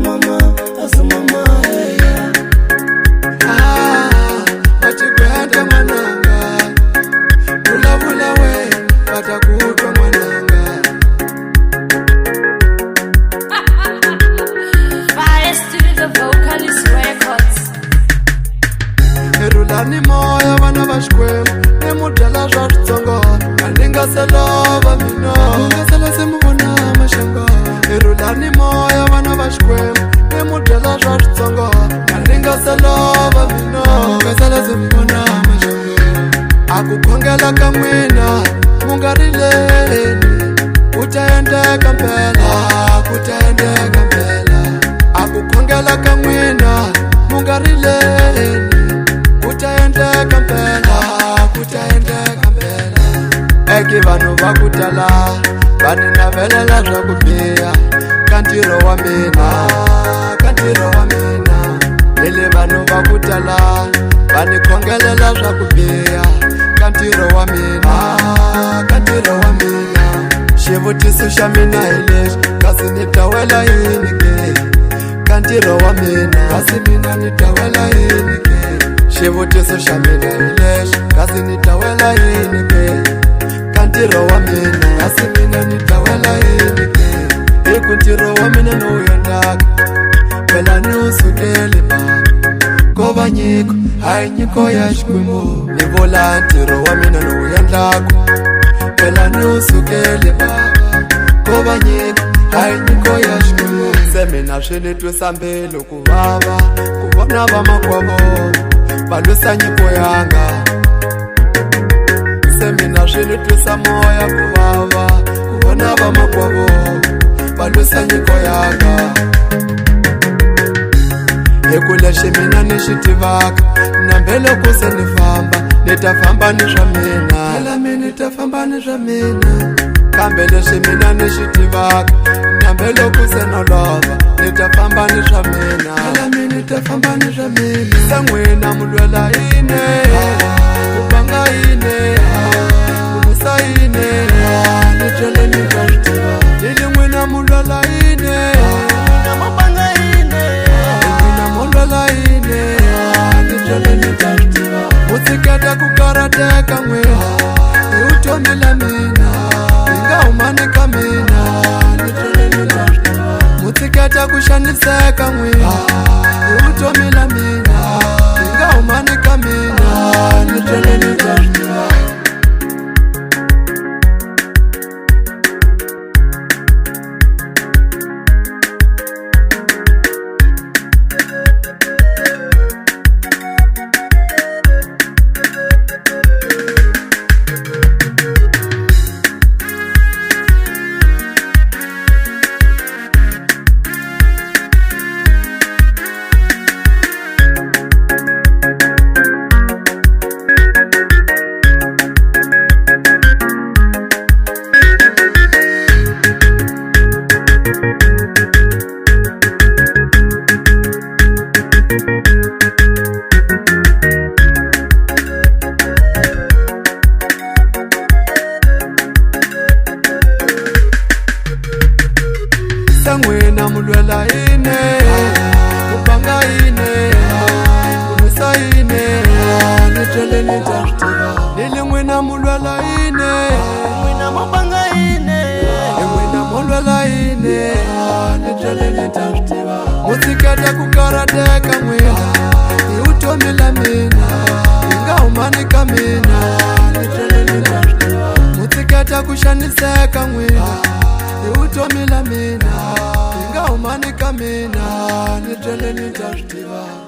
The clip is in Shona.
asumama, yeah. Achigwenda mwananga, vula we, vatakutwa mwananga. Fire Studio Vocalist Records. Erulani moya vana va Xikwembu, nemudala swa switsongo, aningaselova mina, ningasela se muvona maxanga. Erulani moya vana va Xikwembu, nemudala swa switsongo, aningaselova mina, ningasela se muvona maxanga. Akukhongela ka n'wina mu nga rileni, ku ta endleka mpela, ku ta endleka mpela. Akukhongela ka n'wina mu nga rileni, ku ta endleka mpela, ku ta endleka mpela. Eki vanhu va ku tala va ni navelela swa ku biha ka ntirho wa mina, ka ntirho wa mina. Lele vanhu va ku tala va ni khongelela swa ku biha ka ntirho wa mina, ka ntirho wa mina. Xivutiso xa mina hi lexi, kasi ni ta wela yini ke ka ntirho wa mina, kasi mina ni ta wela yini ke. Xivutiso xa mina hi lexi, kasi ni ta wela yini ke ka ntirho wa mina, kasi mina ni ta wela yini ke. Hi ku ntirho wa mina no wu endlaka, phela ni wu sukele Baba, ko va nyiko hayi nyiko ya Xikwembu. Ni vula ntirho wa mina no wu endlaka, phela ni wu sukele Baba, ko va nyiko hayi nyiko ya Xikwembu. Se mina swi ni twisa mbilu ku vava ku vona vamakwavo va lwisa nyiko yanga. Se mina swi ni twisa moya ku vava ku vona vamakwavo va lwisa nyiko yanga. Hi ku lexi mina ni xi tivaka, nambe loko se ni famba ni ta famba ni swa mina, hela mina ni ta famba ni swa mina. Kambe lexi mina ni xi tivaka, nambe loko se no lova ni ta famba ni swa mina, hela mina ni ta famba ni swa mina. Se n'wina mu lwela yini, ku banga yini, ku lwisa yini, ni twele ni ta swi tiva. Lili n'wina mu lwela yini, Na mabanga ine, n'wina mu lwela yini, ni twele ni ta swi tiva. Mu tshiketa ku karateka n'wina, hi vutomi la mina, hi nga humani ka mina, ni twele ni ta swi tiva. Mu tshiketa ku xaniseka n'wina, hi vutomi la mina, hi nga humani ka mina, ni twele ni ta swi tiva. N'wina mu lwela yini, ku banga yini, ku lwisa yini, ni twele ni ta swi tiva. Lili n'wina mu lwela yini, na mabanga ine, n'wina mu lwela yini, ni twele ni ta swi tiva. Mu tshiketa ku karateka n'wina, hi vutomi la mina, hi nga humani ka mina, ni twele ni ta swi tiva. Mu tshiketa ku xaniseka n'wina, hi vutomi la mina, hi nga humani ka mina, ni twele ni ta swi tiva.